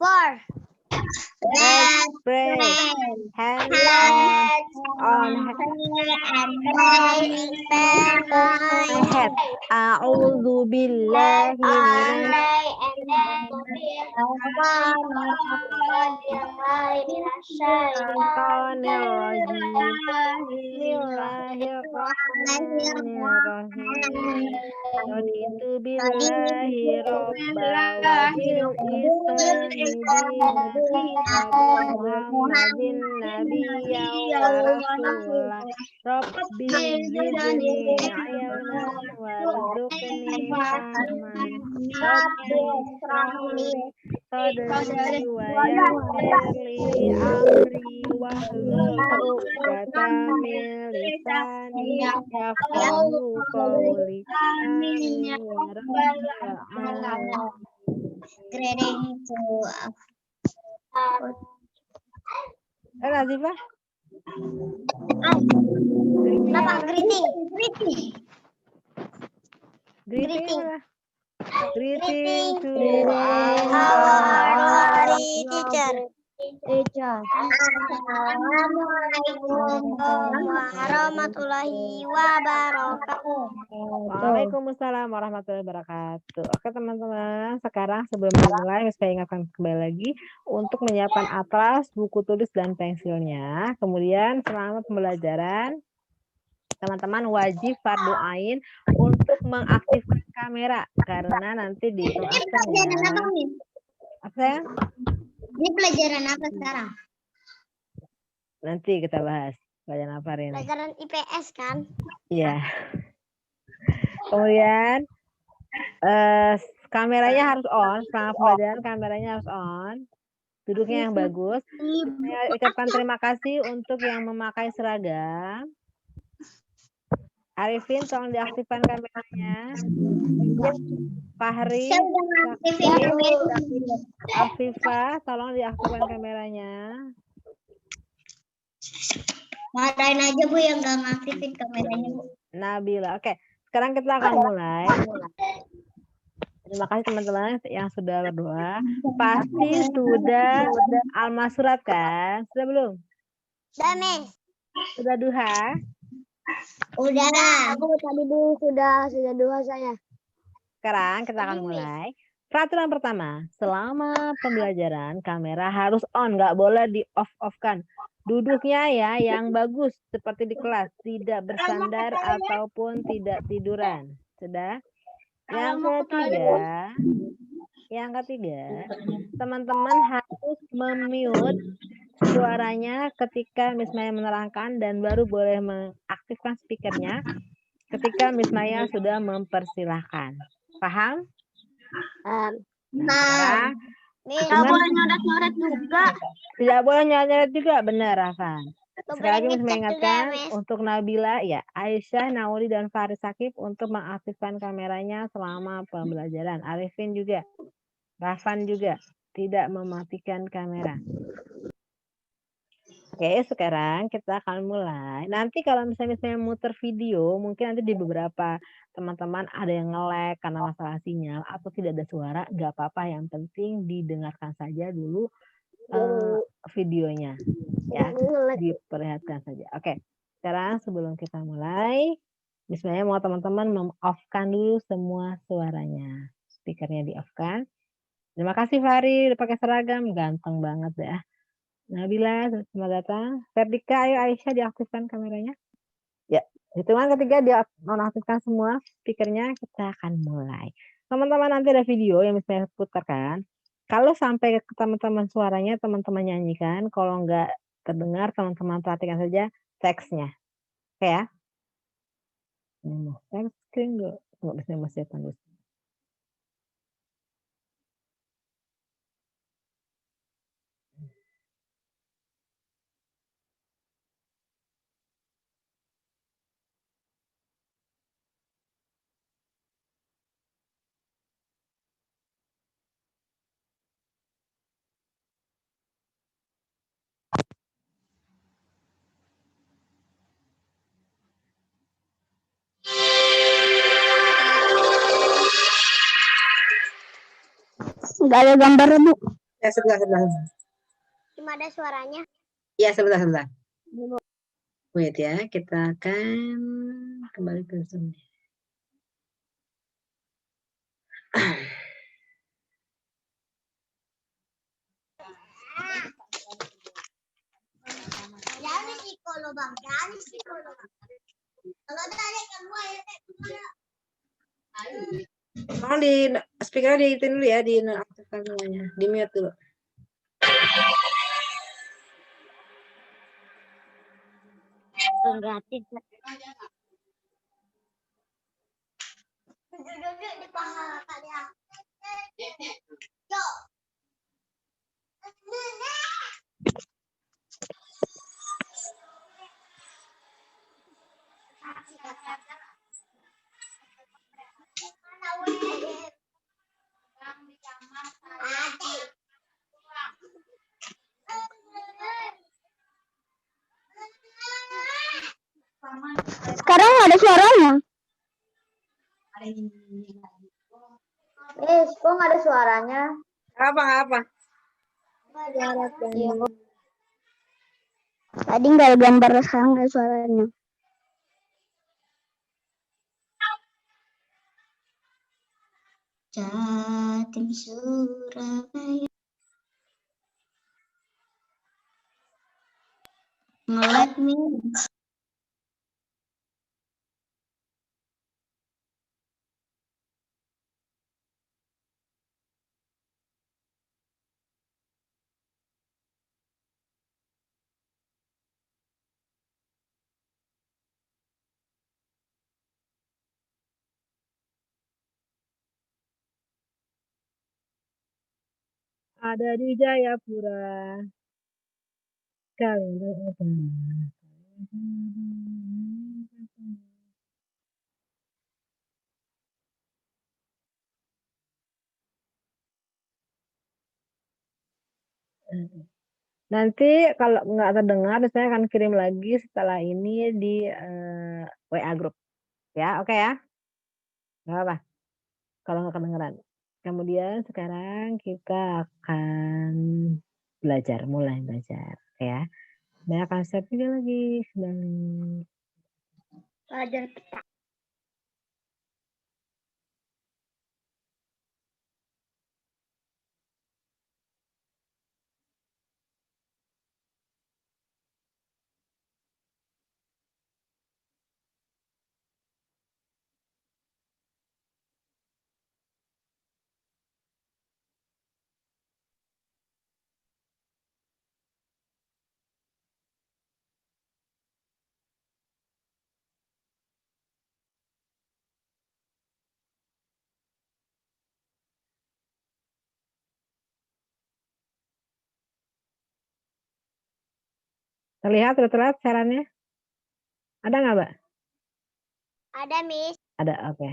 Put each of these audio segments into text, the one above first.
4. Let's pray. Hands on head. A'udzu billahi minasyaitonir rajim. Bismillahirrahmanirrahim. Raditu billahi robba wa bil islami Muhammadin nabiyya wa rasulah. Rabbi zidni ilman warzuqni fahman. Rabbi israhli sadri wa yassirli amri wahlul 'uqdatam min lisani yafqahu qawli. Amin ya rabbal alamin. Grading to Nazifah? apa? Greeting. Greeting apa? Greeting to Our teacher. Assalamualaikum warahmatullahi wabarakatuh. Waalaikumsalam warahmatullahi wabarakatuh. Oke teman-teman, sekarang sebelum dimulai saya ingatkan kembali lagi untuk menyiapkan atlas, buku tulis dan pensilnya. Kemudian selama pembelajaran teman-teman wajib fardu ain untuk mengaktifkan kamera karena nanti dihitung absennya. Apa ya? Ini pelajaran apa sekarang? Nanti kita bahas. Pelajaran apa hari ini? Pelajaran IPS kan? Iya. Kemudian kameranya harus on. Selama pembelajaran kameranya harus on. Duduknya yang bagus. Saya ucapkan terima kasih untuk yang memakai seragam. Arifin, tolong diaktifkan kameranya. Fahri, Afifah, tolong diaktifkan kameranya. Marahin aja Bu yang nggak ngaktifin kameranya Bu. Nabila, oke. Sekarang kita akan mulai. Terima kasih teman-teman yang sudah berdoa. Pasti sudah al-masurat kan? Sudah belum? Sudah, Miss. Sudah duha? Udah. Aku tadi Bu sudah duha saya. Sekarang kita akan mulai. Peraturan pertama, selama pembelajaran kamera harus on, nggak boleh di off-off-kan. Duduknya ya yang bagus seperti di kelas, tidak bersandar ataupun tidak tiduran. Sudah? Yang ketiga, teman-teman harus memute suaranya ketika Miss Maya menerangkan dan baru boleh mengaktifkan speakernya ketika Miss Maya sudah mempersilahkan. Paham? Nah, tidak boleh nyoret-nyoret juga. Tidak boleh nyoret-nyoret juga, benar, Rafan. Sekali lagi Miss mengingatkan untuk Nabila, ya, Aisyah, Nauli, dan Faris Sakib untuk mengaktifkan kameranya selama pembelajaran. Arifin juga, Rafan juga tidak mematikan kamera. Oke, sekarang kita akan mulai. Nanti kalau misalnya muter video, mungkin nanti di beberapa teman-teman ada yang nge-lag karena masalah sinyal atau tidak ada suara, nggak apa-apa. Yang penting didengarkan saja dulu videonya, ya, diperlihatkan saja. Oke, sekarang sebelum kita mulai, misalnya mau teman-teman mem-off-kan dulu semua suaranya, speakernya di-off-kan. Terima kasih Fahri, udah pakai seragam, ganteng banget ya. Nabila, selamat datang. Ferdika, ayo Aisyah diaktifkan kameranya. Ya, hitungan ketiga dia nonaktifkan semua speakernya, kita akan mulai. Teman-teman nanti ada video yang misalnya putarkan. Kalau sampai ke teman-teman suaranya, teman-teman nyanyikan. Kalau nggak terdengar, teman-teman perhatikan saja teksnya. Oke ya? Teks screen nggak bisa masih tanggung. Nggak ada gambarnya Bu. Ya, sebelah. Cuma ada suaranya. Ya, sebelah. Wait ya, kita akan kembali ke Zoom. Jangan psikolog bang, jangan psikolog. Kalau dari kedua ya Tolong di speaker diitin dulu ya, di nonaktifkan semuanya, di mute dulu. gratis. Duduk di paha kalian. Yo. Sekarang ada suaranya. Kok nggak ada suaranya? Apa? Iya. Tadi nggak ada gambar, sekarang nggak ada suaranya. Jatim Surabaya. Let me. Ada di Jayapura. Kalimantan Utara. Nanti kalau nggak terdengar, saya akan kirim lagi setelah ini di WA grup. Ya, oke ya? Nggak apa-apa. Kalau nggak kedengeran. Kemudian sekarang kita akan mulai belajar. Ya. Saya akan share video lagi kembali. Pelajar Terlihat sarannya? Ada nggak, Mbak? ada, Miss. Ada, oke.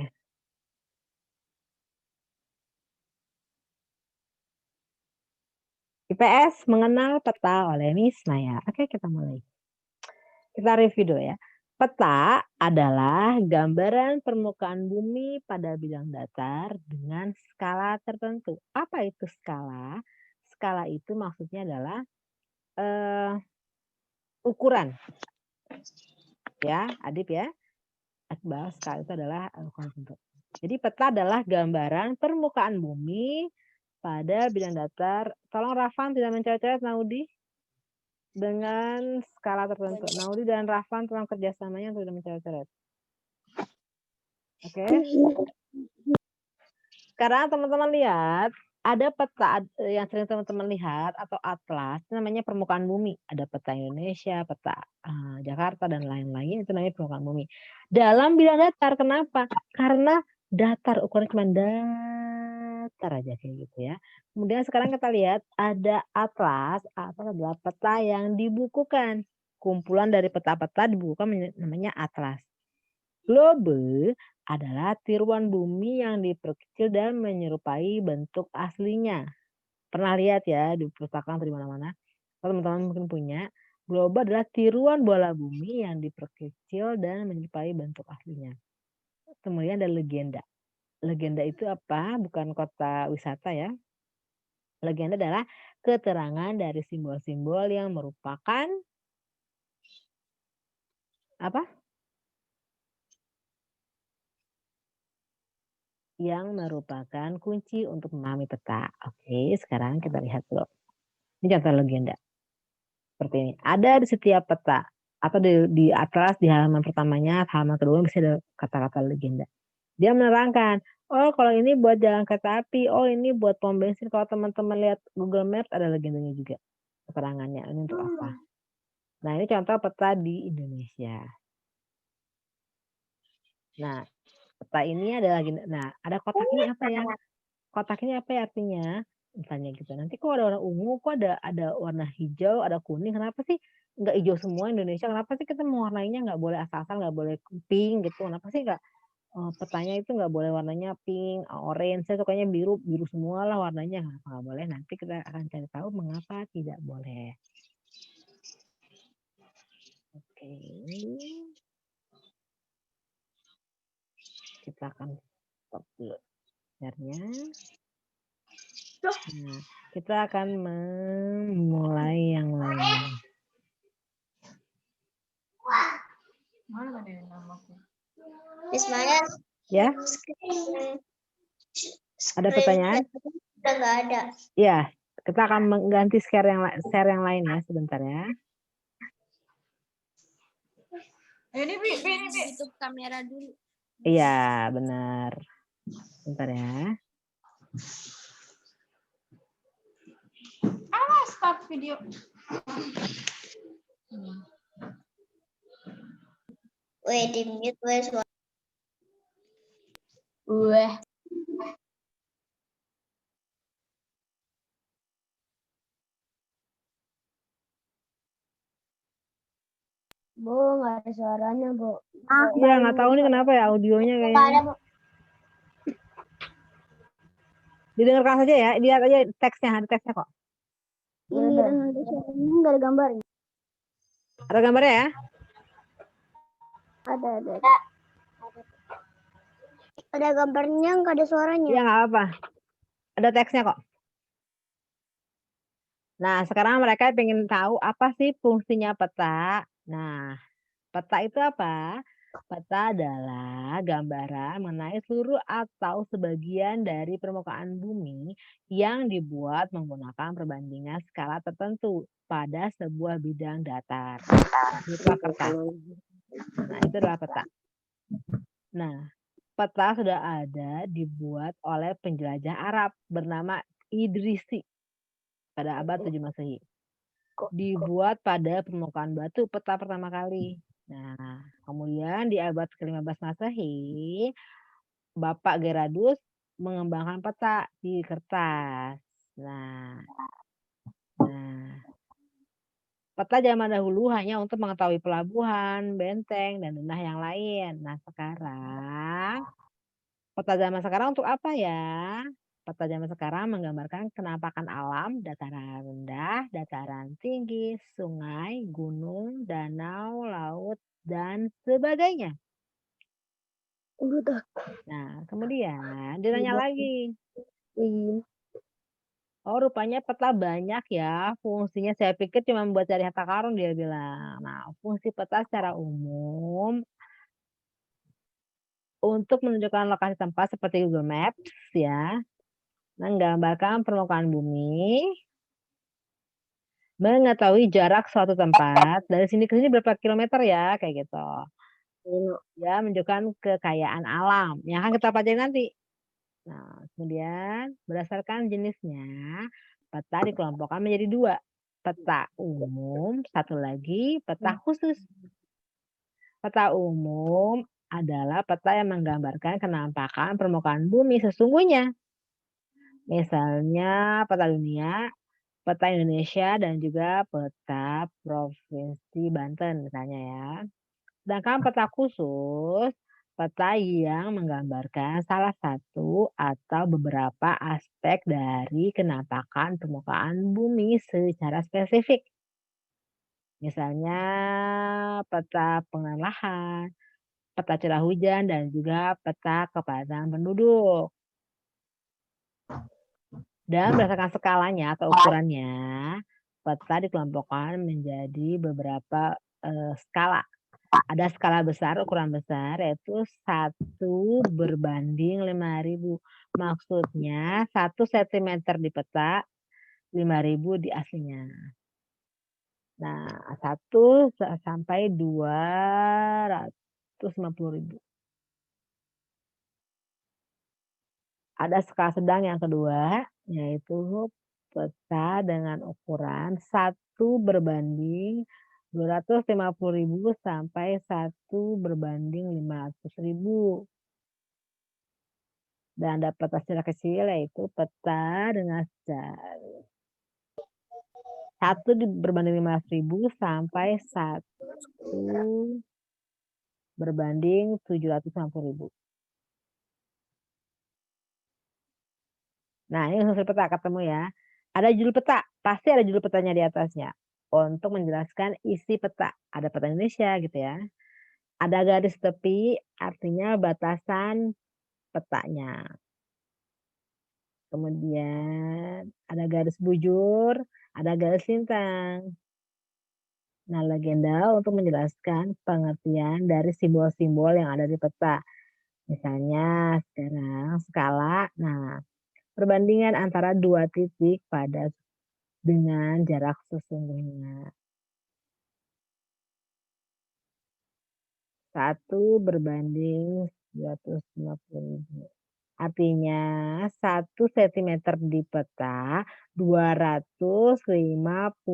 IPS mengenal peta oleh Miss Maya. Oke, kita mulai. Kita review dulu ya. Peta adalah gambaran permukaan bumi pada bidang datar dengan skala tertentu. Apa itu skala? Skala itu maksudnya adalah ukuran. Ya, Adip ya. Bahwa skala itu adalah ukuran tertentu. Jadi peta adalah gambaran permukaan bumi pada bidang datar. Tolong Rafan tidak mencoret-coret, Naudi. Dengan skala tertentu. Naudi dan Rafan tolong kerjasamanya untuk tidak mencoret-coret. Oke. Sekarang teman-teman lihat, ada peta yang sering teman-teman lihat atau atlas, itu namanya permukaan bumi. Ada peta Indonesia, peta Jakarta, dan lain-lain, itu namanya permukaan bumi. Dalam bidang datar, kenapa? Karena datar, ukuran cuma datar aja kayak gitu ya. Kemudian sekarang kita lihat, ada atlas, atlas adalah peta yang dibukukan. Kumpulan dari peta-peta dibukukan namanya atlas. Globe adalah tiruan bumi yang diperkecil dan menyerupai bentuk aslinya. Pernah lihat ya di perpustakaan atau di mana-mana? Kalau teman-teman mungkin punya, globe adalah tiruan bola bumi yang diperkecil dan menyerupai bentuk aslinya. Kemudian ada legenda. Legenda itu apa? Bukan kota wisata ya. Legenda adalah keterangan dari simbol-simbol yang merupakan apa? Yang merupakan kunci untuk memahami peta. Oke, sekarang kita lihat dulu. Ini contoh legenda. Seperti ini. Ada di setiap peta atau di atlas di halaman pertamanya, halaman kedua bisa ada kata-kata legenda. Dia menerangkan, oh kalau ini buat jalan kereta api, oh ini buat pom bensin. Kalau teman-teman lihat Google Maps ada legendanya juga. Keterangannya ini untuk apa. Nah ini contoh peta di Indonesia. Nah peta ini ada lagi. Nah ada kotak ini apa ya? Kotak ini apa ya artinya? Misalnya gitu. Nanti kok ada warna ungu, kok ada warna hijau, ada kuning. Kenapa sih nggak hijau semua Indonesia? Kenapa sih kita mewarnainya nggak boleh asal-asal, nggak boleh pink gitu? Kenapa sih nggak petanya itu nggak boleh warnanya pink, orange? Saya sukanya biru, biru semua lah warnanya. Kenapa nggak boleh? Nanti kita akan cari tahu mengapa tidak boleh. Oke. Kita akan stop dulu share-nya. Nah, kita akan memulai yang lain. Mana tadi namaku? Ismail, Ya, ada pertanyaan? udah nggak ada. Ya, kita akan mengganti share yang lain ya sebentar ya. Ini Bi. Tutup kamera dulu. Iya, benar. Bentar ya. Start video. Weh, di mute weh suara. Weh. Bu, nggak ada suaranya, Bu. Iya, nggak tahu nih kenapa ya audionya Nggak ada, kayaknya. Bu. Didengarkan saja ya, lihat aja teksnya, ada teksnya kok. Giliran ada suaranya, nggak ada gambarnya. Ada gambarnya ya? Ada. Ada gambarnya, nggak ada suaranya. Iya, nggak apa. Ada teksnya kok. Nah, sekarang mereka pengen tahu apa sih fungsinya peta. Nah, peta itu apa? Peta adalah gambaran mengenai seluruh atau sebagian dari permukaan bumi yang dibuat menggunakan perbandingan skala tertentu pada sebuah bidang datar. Berupa kertas. Nah, itu adalah peta. Nah, peta sudah ada dibuat oleh penjelajah Arab bernama Idrisi pada abad 7 Masehi. Dibuat pada permukaan batu peta pertama kali. Nah, kemudian di abad ke-15 Masehi, Bapak Gerardus mengembangkan peta di kertas. Nah, peta zaman dahulu hanya untuk mengetahui pelabuhan, benteng, dan denah yang lain. Nah, sekarang peta zaman sekarang untuk apa ya? Peta zaman sekarang menggambarkan kenampakan alam, dataran rendah, dataran tinggi, sungai, gunung, danau, laut, dan sebagainya. Nah, kemudian ditanya lagi. Oh, rupanya peta banyak ya fungsinya. Saya pikir cuma buat cari harta karun, dia bilang. Nah, fungsi peta secara umum untuk menunjukkan lokasi tempat seperti Google Maps ya. Menggambarkan permukaan bumi, mengetahui jarak suatu tempat dari sini ke sini berapa kilometer ya, kayak gitu. Ya, menunjukkan kekayaan alam yang akan kita pelajari nanti. Nah, kemudian berdasarkan jenisnya, peta dikelompokkan menjadi 2. Peta umum, satu lagi peta khusus. Peta umum adalah peta yang menggambarkan kenampakan permukaan bumi sesungguhnya. Misalnya peta dunia, peta Indonesia, dan juga peta Provinsi Banten misalnya ya. Sedangkan peta khusus, peta yang menggambarkan salah satu atau beberapa aspek dari kenampakan permukaan bumi secara spesifik. Misalnya peta pengenalan lahan, peta curah hujan, dan juga peta kepadatan penduduk. Dan berdasarkan skalanya atau ukurannya, peta dikelompokkan menjadi beberapa skala. Ada skala besar, ukuran besar, yaitu 1 berbanding 5.000. Maksudnya 1 cm di peta, 5.000 di aslinya. Nah, 1 sampai 250.000. Ada skala sedang yang kedua, yaitu peta dengan ukuran 1 berbanding 250.000 sampai 1 berbanding 500.000. Dan ada peta secara kecil, yaitu peta dengan 1 berbanding 500.000 sampai 1 berbanding 750.000. Nah, ini hasil peta ketemu ya. Ada judul peta, pasti ada judul petanya di atasnya. Untuk menjelaskan isi peta. Ada peta Indonesia gitu ya. Ada garis tepi, artinya batasan petanya. Kemudian ada garis bujur, ada garis lintang. Nah, legenda untuk menjelaskan pengertian dari simbol-simbol yang ada di peta. Misalnya sekarang skala, nah perbandingan antara 2 titik pada dengan jarak sesungguhnya. 1 berbanding 250.000. Artinya 1 cm di peta, 250.000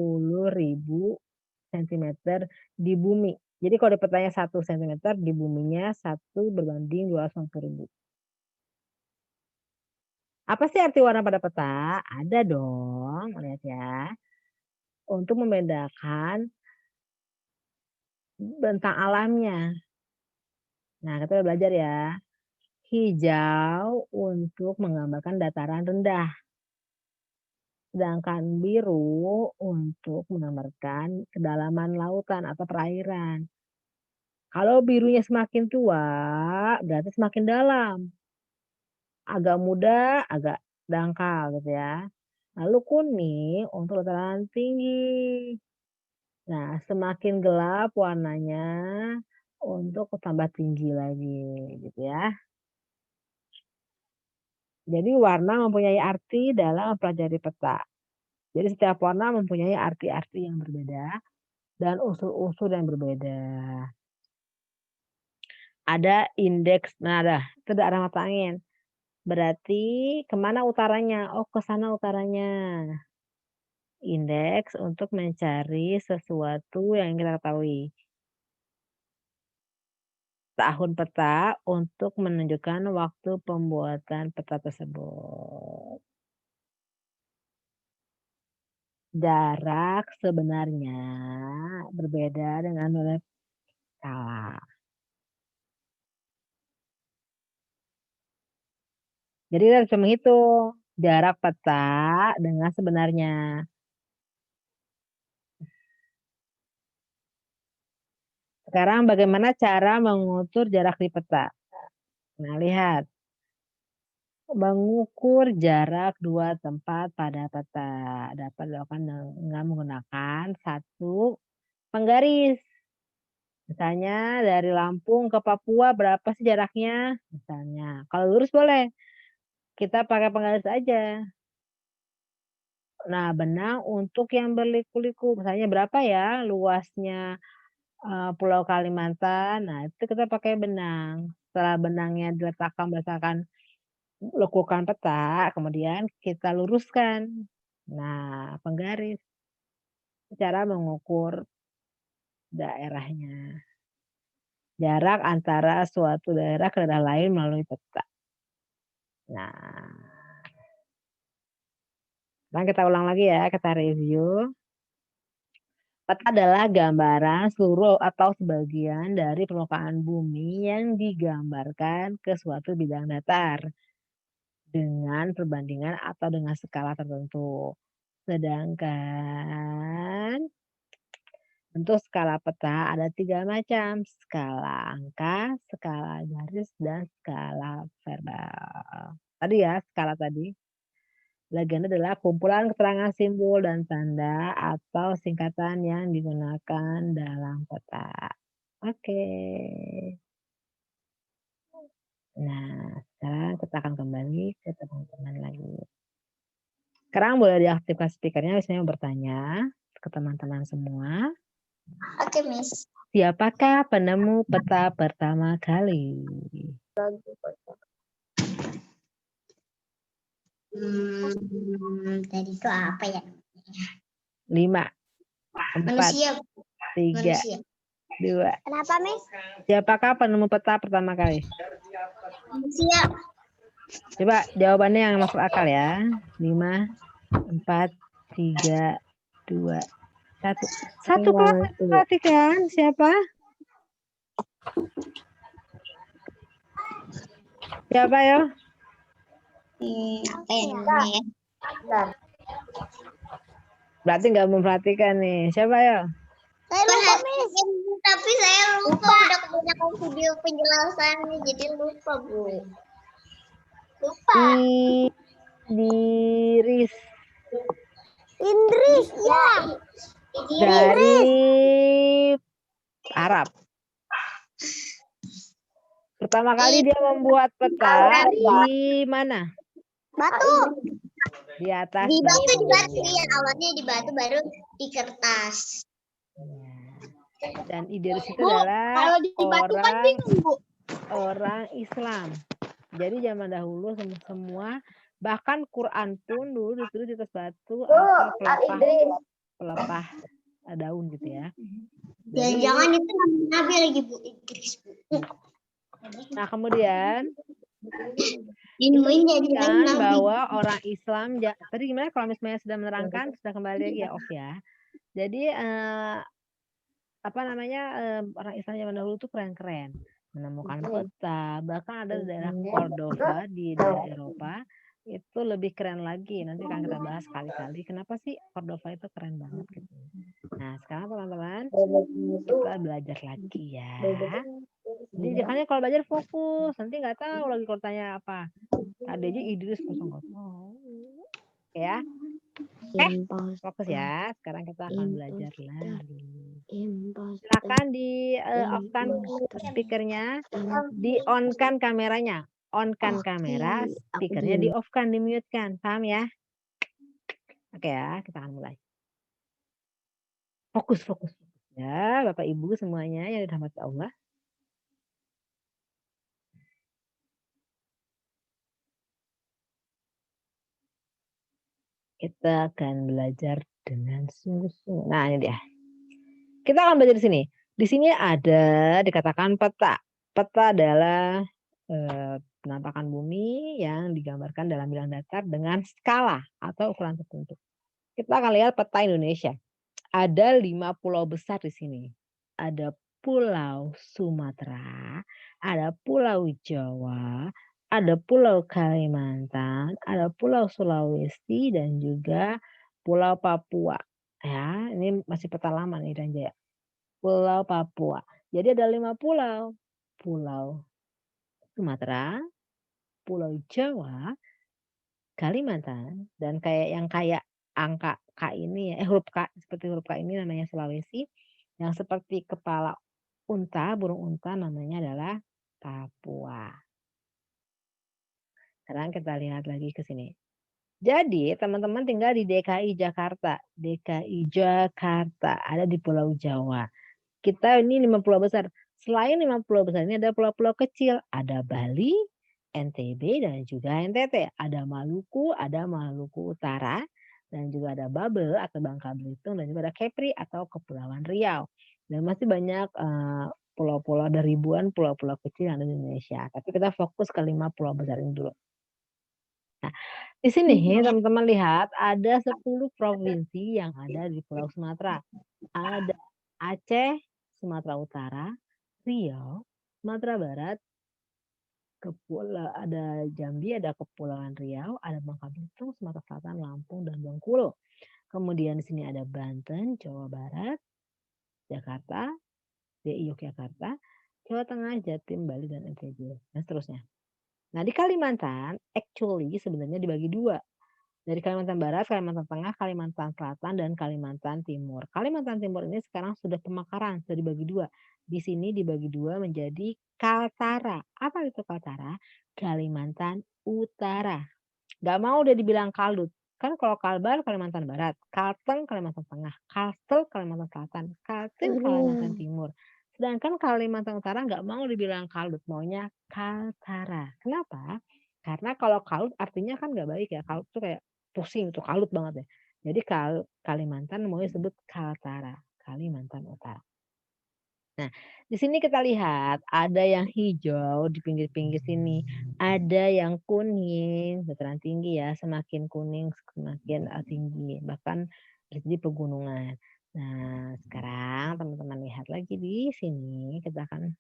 cm di bumi. Jadi kalau di petanya 1 cm, di buminya 1 berbanding 250.000. Apa sih arti warna pada peta? Ada dong, lihat ya. Untuk membedakan bentang alamnya. Nah, kita udah belajar ya. Hijau untuk menggambarkan dataran rendah. Sedangkan biru untuk menggambarkan kedalaman lautan atau perairan. Kalau birunya semakin tua, berarti semakin dalam. Agak muda, agak dangkal gitu ya. Lalu kuning untuk dataran tinggi. Nah, semakin gelap warnanya untuk tambah tinggi lagi gitu ya. Jadi warna mempunyai arti dalam mempelajari peta. Jadi setiap warna mempunyai arti-arti yang berbeda dan unsur-unsur yang berbeda. Ada indeks nada, itu ada arah mata angin. Berarti kemana utaranya? Oh, ke sana utaranya. Indeks untuk mencari sesuatu yang kita ketahui. Tahun peta untuk menunjukkan waktu pembuatan peta tersebut. Jarak sebenarnya berbeda dengan nilai skala. Jadi kita bisa menghitung jarak peta dengan sebenarnya. Sekarang bagaimana cara mengukur jarak di peta? Nah, lihat. Mengukur jarak 2 tempat pada peta dapat dilakukan dengan menggunakan 1 penggaris. Misalnya dari Lampung ke Papua berapa sih jaraknya? Misalnya. Kalau lurus boleh, kita pakai penggaris aja. Nah, benang untuk yang berliku-liku, misalnya berapa ya luasnya Pulau Kalimantan. Nah, itu kita pakai benang. Setelah benangnya diletakkan berdasarkan lekukan peta, kemudian kita luruskan. Nah, penggaris. Cara mengukur daerahnya. Jarak antara suatu daerah ke daerah lain melalui peta. Nah, sekarang kita ulang lagi ya, kita review. Peta adalah gambaran seluruh atau sebagian dari permukaan bumi yang digambarkan ke suatu bidang datar dengan perbandingan atau dengan skala tertentu. Sedangkan untuk skala peta ada 3 macam, skala angka, skala garis, dan skala verbal. Tadi ya skala tadi. Legenda adalah kumpulan keterangan simbol dan tanda atau singkatan yang digunakan dalam peta. Oke. Nah, sekarang kita akan kembali ke teman-teman lagi. Sekarang boleh diaktifkan speakernya, misalnya bertanya ke teman-teman semua. Oke, Miss. Siapakah penemu peta pertama kali? Tadi itu apa ya? 5, 4, Manusia. 3, Manusia. 2. Kenapa, Miss? Siapakah penemu peta pertama kali? Manusia. Coba jawabannya yang masuk akal ya. 5, 4, 3, 2, 1. Satu kelas perhatikan siapa? Siapa ya? Apa ya namanya? Berarti nggak memperhatikan nih. Siapa ya? Saya lupa, Miss. Tapi saya lupa. Udah kebanyakan video penjelasannya, jadi lupa, Bu. Lupa. Idris. Indris, ya. Dari Arab. Pertama kali dia membuat peta di mana? Batu. Di atas Di batu, batu. di batu. Iya, awalnya di batu, baru di kertas. Dan Idris itu Bu, adalah kalau di batu kan bingung, Bu. orang Islam. Jadi zaman dahulu semua, bahkan Quran pun dulu ditulis di atas batu atau pelepah daun gitu ya. Jangan-jangan itu Nabi lagi, Bu. Idris, Bu. Nah kemudian Dinemuin jadi kan Nabi. bahwa orang Islam tadi gimana kalau misalnya sudah menerangkan sudah kembali lagi ya off ya. Jadi apa namanya orang Islam zaman dahulu tuh keren-keren menemukan peta, bahkan ada di daerah Cordova di daerah Eropa itu lebih keren lagi. Nanti akan kita bahas kali-kali kenapa sih Cordova itu keren banget gitu. Nah sekarang teman-teman kita belajar lagi ya. Jadi makanya kalau belajar fokus, nanti nggak tahu lagi kalau tanya apa. Ada aja Idris kosong nggak tahu. Ya. Fokus ya. Sekarang kita akan belajar lagi. Silakan di off-kan speakernya, di on-kan kameranya. On-kan kamera, speakernya di off-kan, di mute-kan. Paham ya? Oke ya, kita akan mulai. Fokus, fokus. Ya, Bapak Ibu semuanya yang dirahmati Allah. Kita akan belajar dengan sungguh-sungguh. Nah, ini dia. Kita akan belajar di sini. Di sini ada dikatakan peta. Peta adalah penampakan bumi yang digambarkan dalam bidang datar dengan skala atau ukuran tertentu. Kita akan lihat peta Indonesia. Ada 5 pulau besar di sini. Ada Pulau Sumatera, ada Pulau Jawa, ada Pulau Kalimantan, ada Pulau Sulawesi dan juga Pulau Papua. Ya, ini masih peta lama nih dan Jaya. Pulau Papua. Jadi ada 5 pulau. Pulau Sumatera, Pulau Jawa, Kalimantan, dan kayak angka K ini ya, huruf K seperti huruf K ini namanya Sulawesi. Yang seperti kepala unta, burung unta namanya adalah Papua. Sekarang kita lihat lagi ke sini. Jadi teman-teman tinggal di DKI Jakarta. DKI Jakarta ada di Pulau Jawa. Kita ini 5 pulau besar. Selain 5 pulau besar ini ada pulau-pulau kecil. Ada Bali, NTB, dan juga NTT. Ada Maluku Utara, dan juga ada Babel atau Bangka Belitung, dan juga ada Kepri atau Kepulauan Riau. Dan masih banyak pulau-pulau, ada ribuan pulau-pulau kecil yang ada di Indonesia. Tapi kita fokus ke 5 pulau besar ini dulu. Nah, di sini teman-teman lihat ada 10 provinsi yang ada di Pulau Sumatera. Ada Aceh, Sumatera Utara, Riau, Sumatera Barat, ada Jambi, ada Kepulauan Riau, ada Bangka Belitung, Sumatera Selatan, Lampung, dan Bengkulu. Kemudian di sini ada Banten, Jawa Barat, Jakarta, DI Yogyakarta, Jawa Tengah, Jatim, Bali, dan NTB, dan seterusnya. Nah di Kalimantan, actually sebenarnya dibagi 2. Dari Kalimantan Barat, Kalimantan Tengah, Kalimantan Selatan, dan Kalimantan Timur. Kalimantan Timur ini sekarang sudah pemekaran, sudah dibagi dua. Di sini dibagi dua menjadi Kaltara. Apa itu Kaltara? Kalimantan Utara. Gak mau udah dibilang Kalut. Kan kalau Kalbar Kalimantan Barat, Kalteng Kalimantan Tengah, Kalsel Kalimantan Selatan, Kaltim Kalimantan Timur. Sedangkan Kalimantan Utara nggak mau dibilang Kalut, maunya Kaltara. Kenapa? Karena kalau Kalut artinya kan nggak baik ya. Kalut tuh kayak pusing tuh, Kalut banget ya. Jadi Kalimantan mau disebut Kaltara, Kalimantan Utara. Nah, di sini kita lihat ada yang hijau di pinggir-pinggir sini, ada yang kuning, dataran tinggi ya, semakin kuning semakin tinggi, bahkan di pegunungan. Nah, sekarang teman-teman lihat lagi di sini, kita akan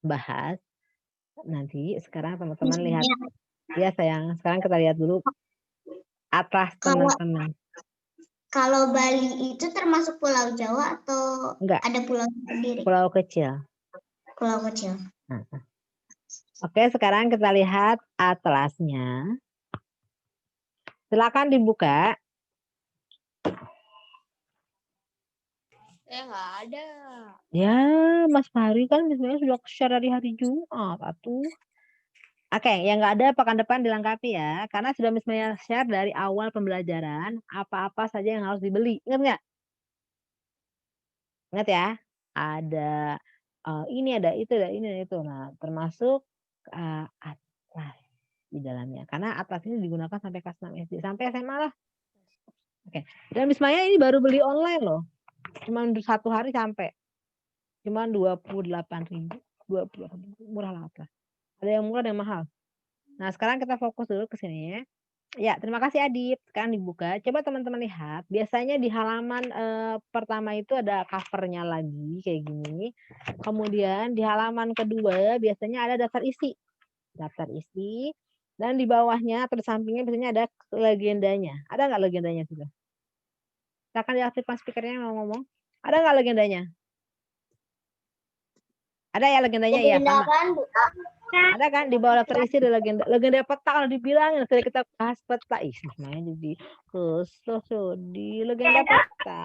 bahas nanti. Sekarang teman-teman lihat, ya sayang, sekarang kita lihat dulu atlas teman-teman. Kalau Bali itu termasuk Pulau Jawa atau Enggak, ada pulau sendiri? pulau kecil. Pulau kecil. Oke, sekarang kita lihat atlasnya. Silakan dibuka. Nggak ada. Ya, Mas Fahri kan misalnya sudah share dari hari Jumat, atuh. Oke, yang nggak ada pekan depan dilengkapi ya, karena sudah misalnya share dari awal pembelajaran apa-apa saja yang harus dibeli. Ingat nggak? Ingat ya? Ada ini, ada itu, ada ini, ada itu. Nah, termasuk atlas di dalamnya. Karena atlas ini digunakan sampai kelas 6 SD, sampai SMA lah. Oke. Dan Bismaya ini baru beli online loh. Cuma 1 hari sampai. Cuma 28.000. 28.000. Murah lah atlas. Ada yang murah, ada yang mahal. Nah, sekarang kita fokus dulu ke sini ya. Ya, terima kasih Adip. Sekarang dibuka. Coba teman-teman lihat. Biasanya di halaman pertama itu ada covernya lagi kayak gini. Kemudian di halaman kedua biasanya ada daftar isi. Daftar isi. Dan di bawahnya atau di sampingnya biasanya ada legendanya. Ada nggak legendanya sudah? Silakan diaktifkan speakernya mau ngomong. Ada nggak legendanya? Ada ya legendanya ya? Ada kan di bawah daftar isi ada legenda peta, kalau dibilang tadi kita bahas peta, namanya jadi kesel di legenda peta.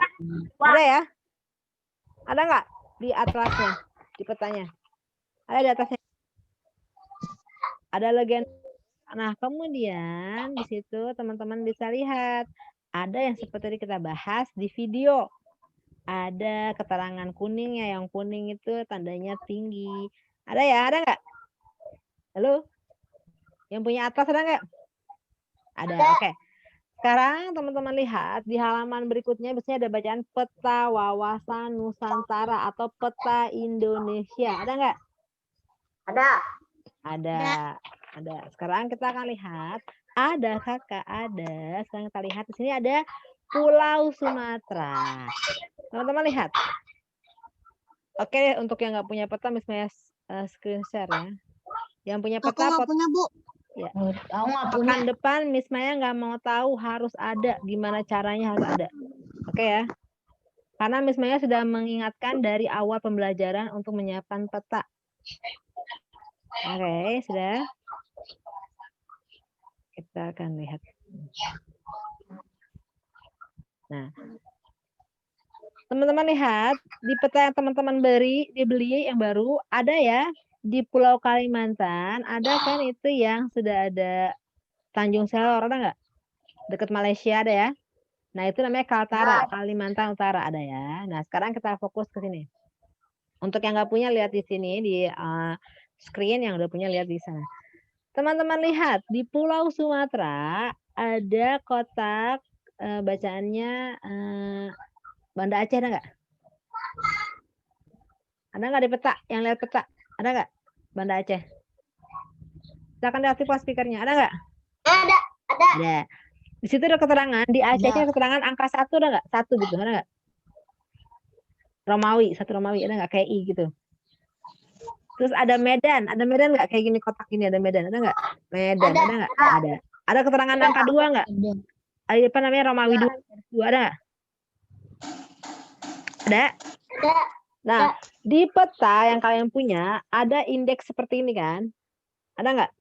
Ada ya? Ada nggak di atlasnya, di petanya? Ada di atasnya? Ada legenda. Nah, kemudian di situ teman-teman bisa lihat ada yang seperti kita bahas di video. Ada keterangan kuningnya, yang kuning itu tandanya tinggi. Ada ya? Ada nggak? Halo? Yang punya atlas ada nggak? Ada, oke. Sekarang teman-teman lihat di halaman berikutnya biasanya ada bacaan peta wawasan Nusantara atau peta Indonesia. Ada nggak? Ada. Ada. Sekarang kita akan lihat. Ada kakak, ada. Sekarang kita lihat di sini ada Pulau Sumatera. Teman-teman lihat. Oke, untuk yang nggak punya peta misalnya screen share ya. Yang punya peta. Aku nggak punya, Bu. Ya. Aku nggak punya. Pekan depan Miss Maya nggak mau tahu harus ada, gimana caranya harus ada. Oke ya. Karena Miss Maya sudah mengingatkan dari awal pembelajaran untuk menyiapkan peta. Oke, sudah. Kita akan lihat. Nah, teman-teman lihat di peta yang teman-teman dibeli yang baru ada ya di Pulau Kalimantan, ada kan itu yang sudah ada Tanjung Selor, ada nggak? Dekat Malaysia ada ya. Nah, itu namanya Kaltara, Kalimantan Utara ada ya. Nah, sekarang kita fokus ke sini. Untuk yang nggak punya lihat di sini di screen, yang udah punya lihat di sana. Teman-teman lihat di Pulau Sumatera ada kotak bacaannya Banda Aceh, ada nggak? Ada nggak di peta? Yang lihat peta ada nggak? Banda Aceh. Silakan diaktifkan speakernya. Ada nggak? Ada. Di situ ada keterangan di Acehnya, keterangan angka 1 ada nggak? 1 gitu, ada nggak? Romawi, 1 Romawi ada nggak? Kayak I gitu. Terus ada Medan nggak? Kayak gini kotak ini ada Medan, ada nggak? Medan ada nggak? Ada. Ada keterangan angka 2 nggak? Apa namanya Romawi 2 ada nggak? Ada. Nah, di peta yang kalian punya ada indeks seperti ini kan? Ada nggak?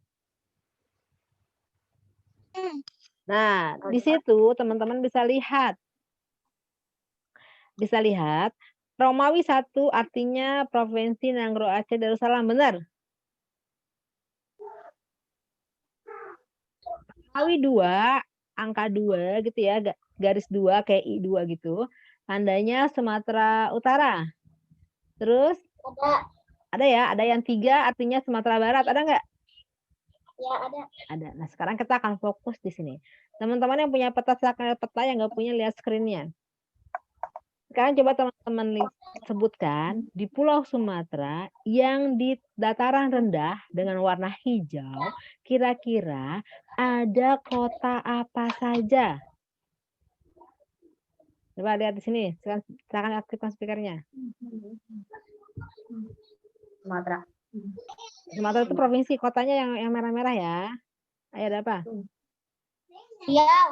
Nah, di situ teman-teman bisa lihat. Romawi 1 artinya Provinsi Nanggro Aceh Darussalam, benar? Romawi 2, angka 2 gitu ya, garis 2 kayak I2 gitu. Tandanya Sumatera Utara. Terus ada ya, ada yang 3 artinya Sumatera Barat, ada nggak? Ya, ada. Ada. Nah, sekarang kita akan fokus di sini. Teman-teman yang punya peta, silakan lihat peta, yang nggak punya lihat screen-nya. Sekarang coba teman-teman sebutkan di Pulau Sumatera yang di dataran rendah dengan warna hijau, kira-kira ada kota apa saja? Coba lihat di sini. Silakan aktifkan speakernya. Sumatera. Sumatera itu provinsi, kotanya yang merah-merah ya. Ayo, ada apa? Riau.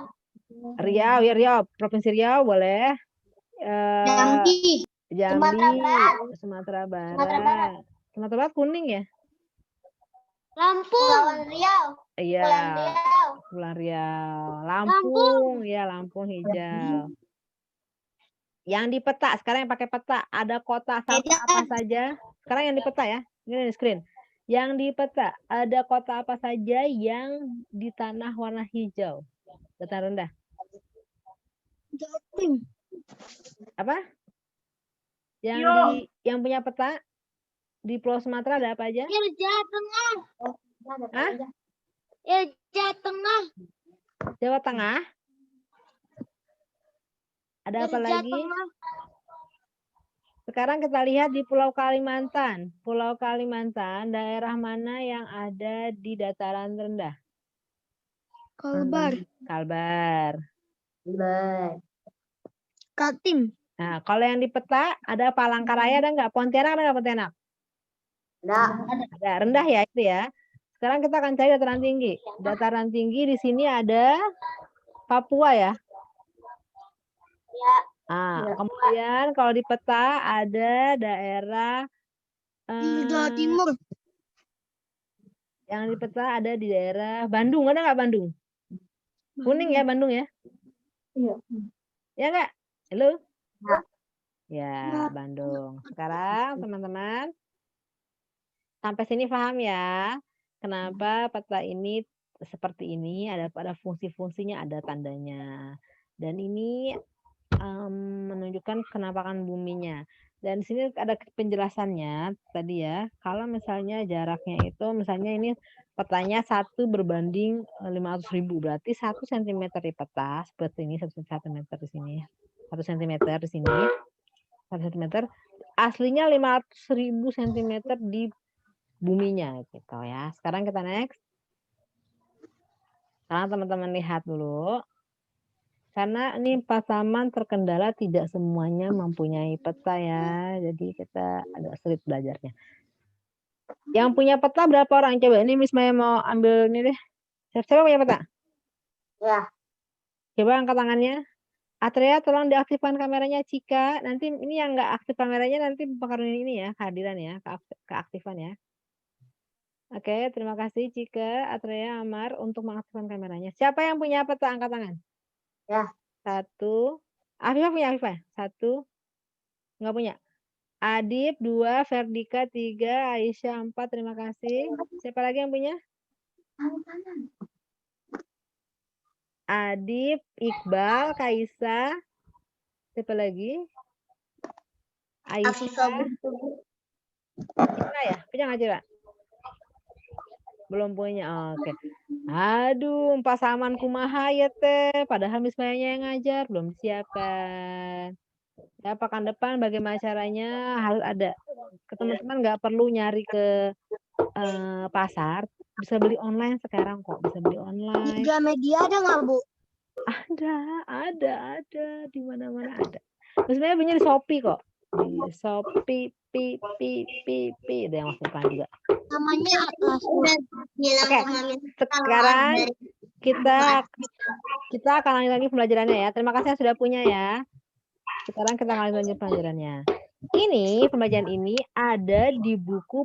Riau, ya Riau. Provinsi Riau boleh. Jambi. Jambi, Sumatera Sumatera Barat. Barat. Sumatera Barat kuning ya? Lampung. Kepulauan Riau. Iya. Kepulauan Riau. Kepulauan Riau. Lampung, ya Lampung hijau. Yang di peta, sekarang yang pakai peta, ada kota apa saja? Sekarang yang di peta ya, ini di screen. Yang di peta, ada kota apa saja yang di tanah warna hijau? Dataran rendah. Jatim. Apa? Yang punya peta di Pulau Sumatera ada apa aja? Jawa Tengah. Hah? Jawa Tengah. Jawa Tengah. Ada apa lagi? Sekarang kita lihat di Pulau Kalimantan. Pulau Kalimantan, daerah mana yang ada di dataran rendah? Kalbar. Kalbar. Kaltim. Nah, kalau yang di peta ada Palangkaraya, ada nggak? Pontianak ada nggak Pontianak? Ada. Rendah ya itu ya. Sekarang kita akan cari dataran tinggi. Dataran tinggi di sini ada Papua ya. Nah, kemudian kalau di peta ada daerah Jawa Timur. yang di peta ada di daerah Bandung. Ada nggak Bandung? Kuning ya Bandung ya? Iya. Ya nggak? Halo? Ya. Ya, Bandung. Sekarang teman-teman sampai sini paham ya? Kenapa peta ini seperti ini? Ada fungsi-fungsinya, ada tandanya. Dan ini menunjukkan kenampakan buminya. Dan di sini ada penjelasannya tadi ya. Kalau misalnya jaraknya itu, misalnya ini petanya 1 berbanding 500.000, berarti 1 cm di peta seperti ini, 1 cm di sini, 1 cm di sini, 1 cm. Aslinya 500.000 cm di buminya gitu ya. Sekarang kita next. Sekarang teman-teman lihat dulu. Karena ini Pasaman terkendala tidak semuanya mempunyai peta ya. Jadi kita agak sulit belajarnya. Yang punya peta berapa orang? Coba ini Miss Maya mau ambil ini deh. Siapa punya peta? Ya. Coba angkat tangannya. Atrea tolong diaktifkan kameranya Cika. Nanti ini yang nggak aktif kameranya nanti pengaruh ini ya. Kehadiran ya. Keaktifan ya. Oke, terima kasih Cika, Atrea, Amar untuk mengaktifkan kameranya. Siapa yang punya peta? Angkat tangan. Ya. 1. Afifah punya Afifah? 1. Nggak punya. Adib 2, Ferdika 3, Aisyah 4. Terima kasih. Siapa lagi yang punya? Adib, Iqbal, Kaisa. Siapa lagi? Aisyah. Cira ya? Punya nggak Cira? Belum punya. Oke. Aduh, Pasaman kumaha ya teh. Padahal Miss Mayanya yang ngajar, belum siapkan. Ya, pekan depan bagaimana caranya harus ada. Teman-teman nggak perlu nyari ke pasar, bisa beli online sekarang kok, bisa beli online. Di Gramedia ada nggak, Bu? Ada di mana-mana ada. Sebenarnya punya di Shopee kok, di Shopee, ada yang masukkan juga. Namanya Atlas. Oke, sekarang kita akan lanjut lagi pembelajarannya ya. Terima kasih yang sudah punya ya. Sekarang kita lanjut pembelajarannya. Ini pembelajaran ini ada di buku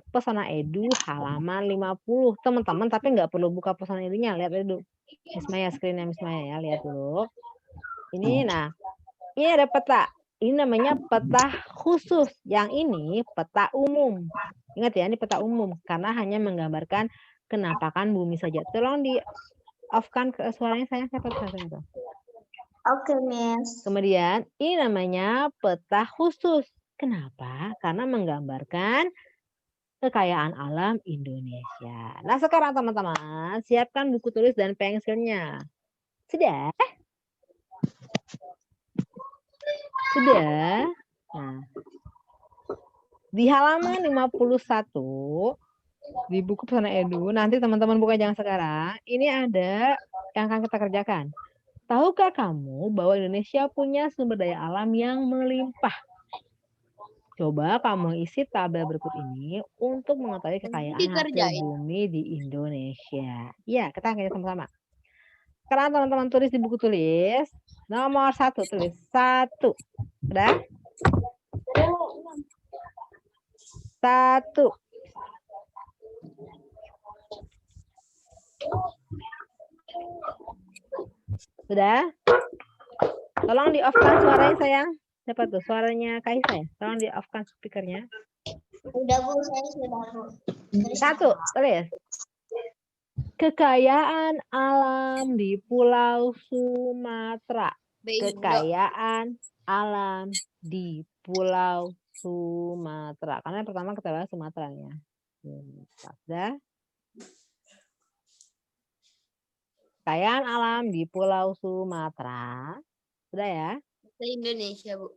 Pesona Edu halaman 50. Teman-teman tapi nggak perlu buka Pesona Edunya, lihat dulu. Miss Maya, screen-nya Miss Maya ya, lihat dulu. Ini nah, ini ada peta. Ini namanya peta khusus. Yang ini peta umum. Ingat ya, ini peta umum karena hanya menggambarkan kenampakan bumi saja. Tolong di off-kan suaranya sayang, siapa itu? Oke, Miss. Kemudian ini namanya peta khusus. Kenapa? Karena menggambarkan kekayaan alam Indonesia. Nah sekarang teman-teman siapkan buku tulis dan pensilnya. Sudah? Sudah? Nah, di halaman 51 di buku Pesona Edu, nanti teman-teman buka jangan sekarang, ini ada yang akan kita kerjakan. Tahukah kamu bahwa Indonesia punya sumber daya alam yang melimpah? Coba kamu isi tabel berikut ini untuk mengetahui kekayaan hasil bumi di Indonesia. Ya, kita akan sama-sama. Sekarang teman-teman tulis di buku tulis. Nomor 1 tulis 1. Udah? 1. Sudah? Tolong di off-kan suaranya sayang. Siapa tuh? Suaranya Kaisa ya? Tolong di off-kan speakernya. Udah Bu, saya sudah Bu. 1, tulis. Kekayaan alam di Pulau Sumatera. Kekayaan alam di Pulau Sumatera. Karena yang pertama kita bahas Sumatera ya. Sudah. Kekayaan alam di Pulau Sumatera. Sudah ya? Indonesia, Bu.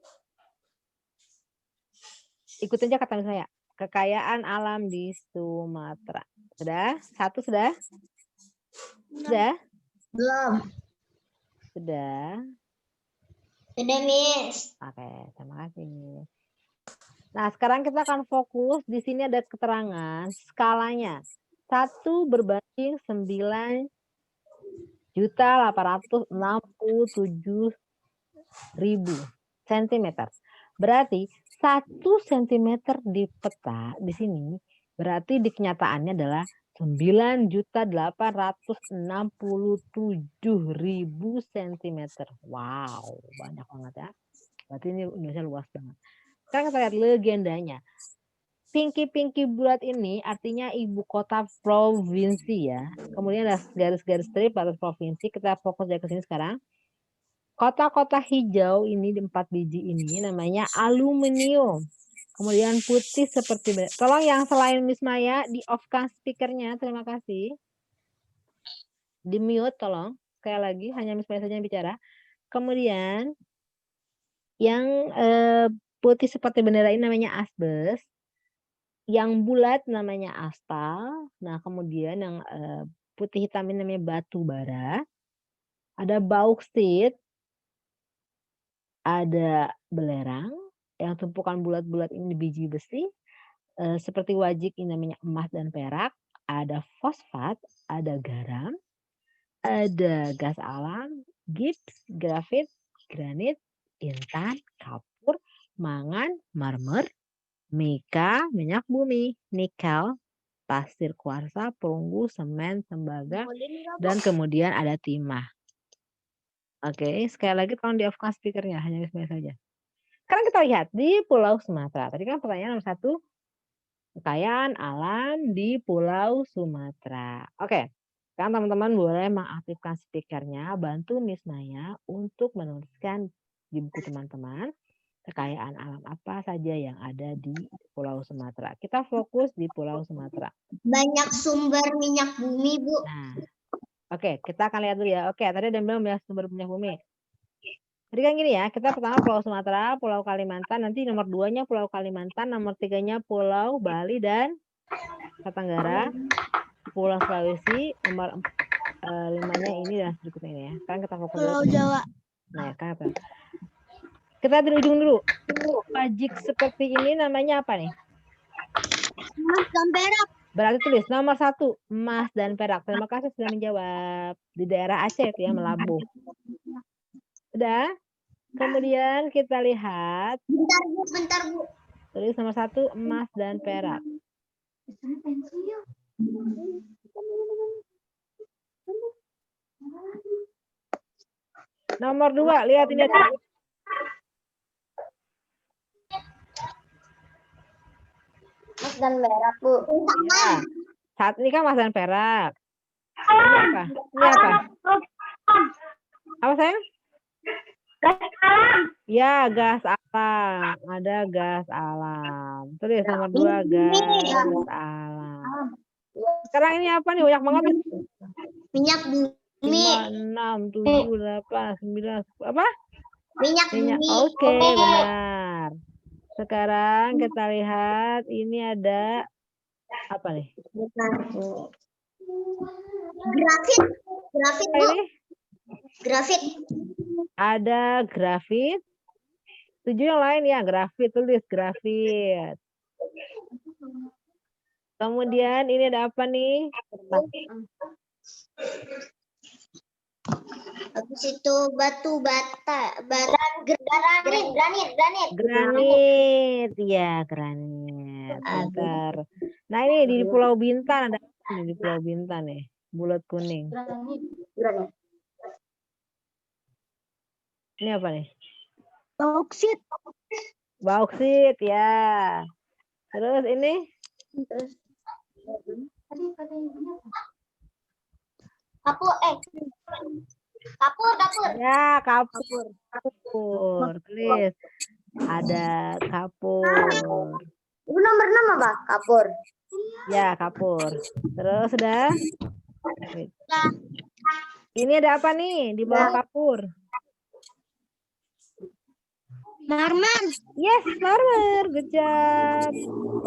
Ikutin aja kata saya. Kekayaan alam di Sumatera. Sudah? 1 sudah? Sudah? Belum. Sudah? Sudah, Miss. Oke, terima kasih. Nah, sekarang kita akan fokus. Di sini ada keterangan skalanya. 1 berbanding 9.867.000 cm. Berarti 1 cm di peta di sini berarti di kenyataannya adalah 9.867.000 cm. Wow, banyak banget ya. Berarti ini Indonesia luas banget. Sekarang kita lihat legendanya. Pinky bulat ini artinya ibu kota provinsi ya. Kemudian ada garis-garis strip atas provinsi. Kita fokus dari ke sini sekarang. Kota-kota hijau ini di 4 biji ini namanya aluminium. Kemudian putih seperti tolong yang selain Miss Maya di off-kan speakernya. Terima kasih. Di mute tolong. Sekali lagi hanya Miss Maya saja yang bicara. Kemudian yang putih seperti bendera ini namanya asbes. Yang bulat namanya aspal. Nah, kemudian yang putih hitam ini namanya batu bara. Ada bauksit. Ada belerang. Yang tumpukan bulat-bulat ini biji besi. Seperti wajik ini namanya emas dan perak. Ada fosfat. Ada garam. Ada gas alam. Gips, grafit, granit, intan, kapur, mangan, marmer, mika, minyak bumi, nikel, pasir kuarsa, perunggu, semen, tembaga, dan kemudian ada timah. Oke, sekali lagi tolong di off-kan speakernya, hanya Miss Maya saja. Sekarang kita lihat di Pulau Sumatera. Tadi kan pertanyaan nomor 1, kekayaan alam di Pulau Sumatera. Oke, sekarang teman-teman boleh mengaktifkan speakernya, bantu Miss Maya untuk menuliskan di buku teman-teman kekayaan alam apa saja yang ada di Pulau Sumatera. Kita fokus di Pulau Sumatera. Banyak sumber minyak bumi, Bu. Nah, oke, kita akan lihat dulu ya. Oke, tadi ada bilang banyak sumber minyak bumi. Jadi kan gini ya, kita pertama Pulau Sumatera, Pulau Kalimantan, nanti nomor 2-nya Pulau Kalimantan, nomor 3-nya Pulau Bali dan Nusa Tenggara, Pulau Sulawesi, nomor 5-nya ini dan berikutnya ini ya. Sekarang kita fokus Pulau dulu. Jawa. Nah, ya, kan apa? Kita dari ujung dulu. Wajik seperti ini namanya apa nih? Emas dan perak. Berarti tulis nomor 1, emas dan perak. Terima kasih sudah menjawab. Di daerah Aceh itu ya, Melabuh. Udah? Kemudian kita lihat Bentar, Bu. tulis nomor 1 emas dan perak. Nomor 2, lihat ini ada Emas dan perak, Bu. ya. Saat ini kan emas dan perak. Ini apa? Ini apa? Apa sayang? Ya, gas alam. Ada gas alam. Tulis nomor 2 gas alam. Sekarang ini apa nih? Banyak banget. Minyak bumi. 5, 6, 7, 8, 9, apa? Minyak Minyak. bumi. Oke, benar. Sekarang kita lihat ini ada apa nih? Grafit. Grafit, Apa Bu. ini? Grafit. Ada grafit. Tujuh yang lain ya, grafit, tulis grafit. Kemudian ini ada apa nih? Habis itu batu bata. Granit. Granit, ya granit. Bentar. Nah ini di Pulau Bintan ada apa nih di Pulau Bintan nih? Bulat kuning. Granit. Ini apa nih? Bauksit. Bauksit, ya. Terus ini? Kapur. Ya, kapur. Tulis. Ada kapur. Itu nomor 6 apa? Kapur. Ya, kapur. Terus sudah? Ini ada apa nih di bawah kapur? Marmer. Yes, marmer. Good job.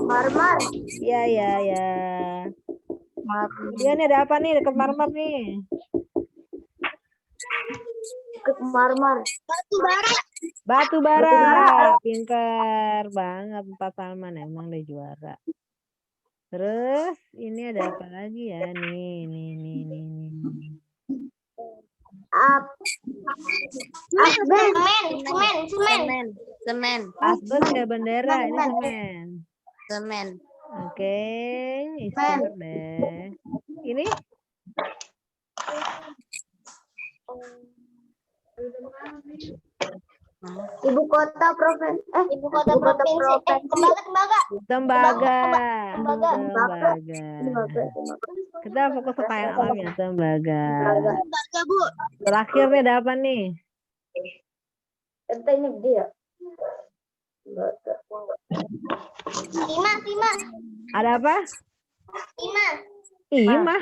Marmer. Ya. Kemudian ini ada apa nih dekat marmer nih? Marmer. Batu bara. Pinter banget Pak Salman, emang deh juara. Terus ini ada apa lagi ya? Nih. Semen. Asbes ya bendera, ini semen. Semen. Oke, pinter deh. Ini? Ibu kota provinsi. Ibu kota provinsi. Tembaga. Kita fokus ke kekayaan alam ya, tembaga. Bu. Terakhir nih ada apa nih? Ini dia. Lima. Ada apa? Lima.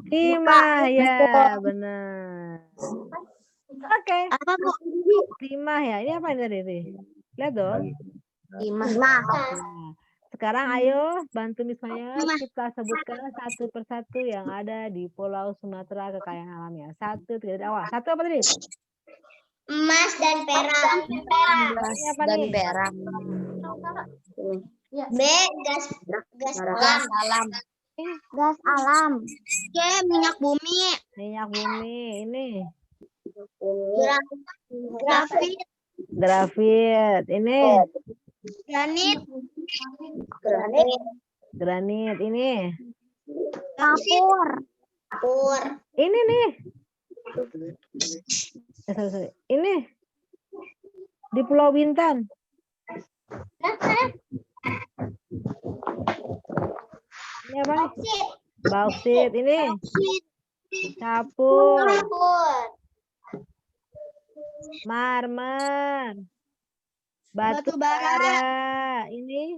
Timah, ya benar. Oke. Apa, Bu? Timah ya. Ini apa ini tadi? Lihat dong. Lima. Nah, sekarang ayo bantu Miss Maya kita sebutkan satu persatu yang ada di Pulau Sumatera kekayaan alamnya. 1, 3 dari awal. 1 apa tadi? Emas dan perak. Ini apa nih? B. Gas alam. Gas alam. C. Minyak bumi. Minyak bumi. Ini grafit. Ini granit. Ini Kapur. ini nih. Sorry. Ini di Pulau Bintan. Ini apa nih? Bauksit. Ini kapur. Marmer. Batu bara. Ini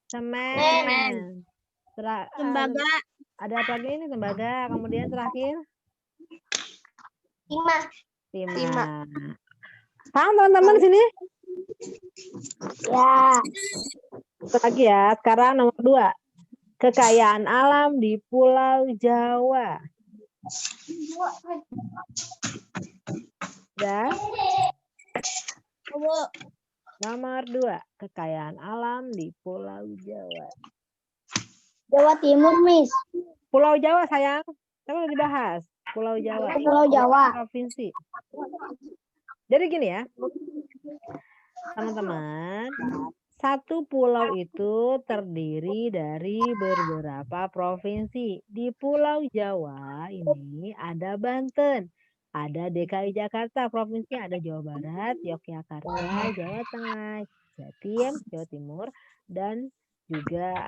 semen. Tembaga. Ada apa lagi ini? Tembaga. Kemudian terakhir timah. Paham teman-teman sini? Ya. Lagi ya. Sekarang nomor 2. Kekayaan alam di Pulau Jawa. Ya. Nomor 2. Kekayaan alam di Pulau Jawa. Jawa Timur, Miss. Pulau Jawa, sayang. Kan udah dibahas. Pulau Jawa. Pulau Jawa. Provinsi. Jadi gini ya. Teman-teman. Satu pulau itu terdiri dari beberapa provinsi. Di Pulau Jawa ini ada Banten, ada DKI Jakarta, provinsi ada Jawa Barat, Yogyakarta, Jawa Tengah, Jatim, Jawa Timur, dan juga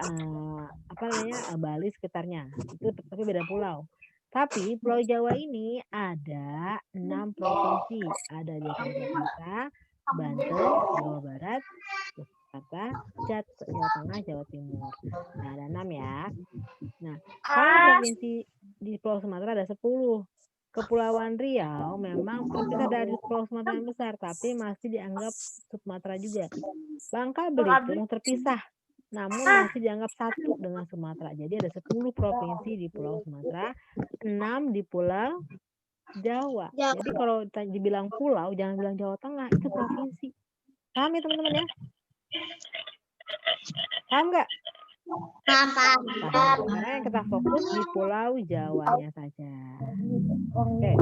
Bali sekitarnya. Itu tapi beda pulau. Tapi Pulau Jawa ini ada 6 provinsi. Ada DKI Jakarta, Banten, Jawa Barat, Jakarta, Jawa Tengah, Jawa Timur. Nah, ada 6 ya. Nah, kalau provinsi di Pulau Sumatera ada 10. Kepulauan Riau memang terpisah dari Pulau Sumatera yang besar, tapi masih dianggap Sumatera juga. Bangka Belitung terpisah, namun masih dianggap satu dengan Sumatera. Jadi ada 10 provinsi di Pulau Sumatera, 6 di Pulau Jawa. Jadi kalau dibilang pulau, jangan bilang Jawa Tengah, itu provinsi. Paham ya teman-teman ya? Paham nggak? Paham. Sekarang kita fokus di Pulau Jawanya saja. Oke.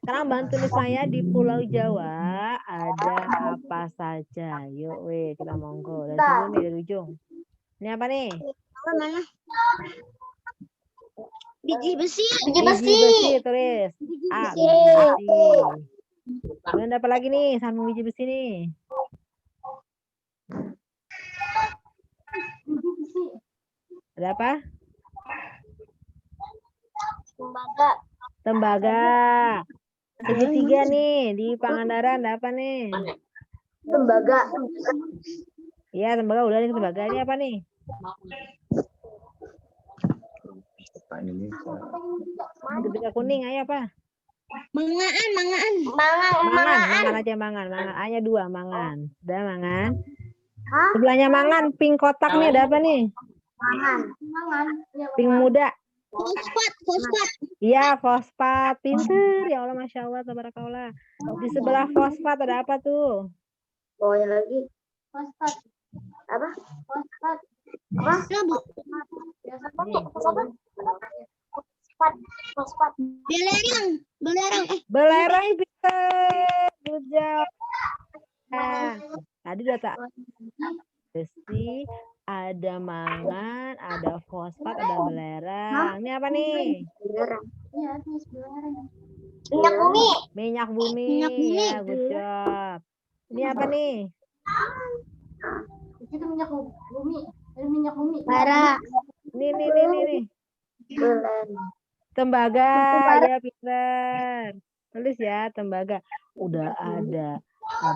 Sekarang bantu nih saya di Pulau Jawa ada apa saja? Yuk, kita monggo dari sini nih, dari ujung. Ini apa nih? Mana? Biji besi. Biji besi tulis. A, biji besi. Kemudian apa lagi nih samping biji besi nih? Ada apa? Tembaga. Segitiga nih di Pangandaran ada apa nih? Tembaga. Iya, tembaga udah nih, tembaga ini apa nih? Segitiga kuning ayo apa? Mangan aja mangan. A-nya 2 mangan. Udah mangan. Sebelahnya mangan, pink kotak nih ada apa nih? Mangan. Pink muda. Fosfat. Iya, fosfat. Pinter. Ya Allah, Masya Allah, tabarakallah. Di sebelah fosfat ada apa tuh? Bawahnya lagi. Fosfat. Apa? Fosfat. Fosfat. Belerang pinter. Good job. Nah, tadi udah tak besi, ada mangan, ada fosfat, ada belerang. Ini apa nih? Minyak bumi. Minyak bumi. Ya, good job. Ini apa nih? Itu minyak bumi. Minyak bumi. Bara. Nih. Tembaga. Ya, pinter. Tulis ya, tembaga. Udah ada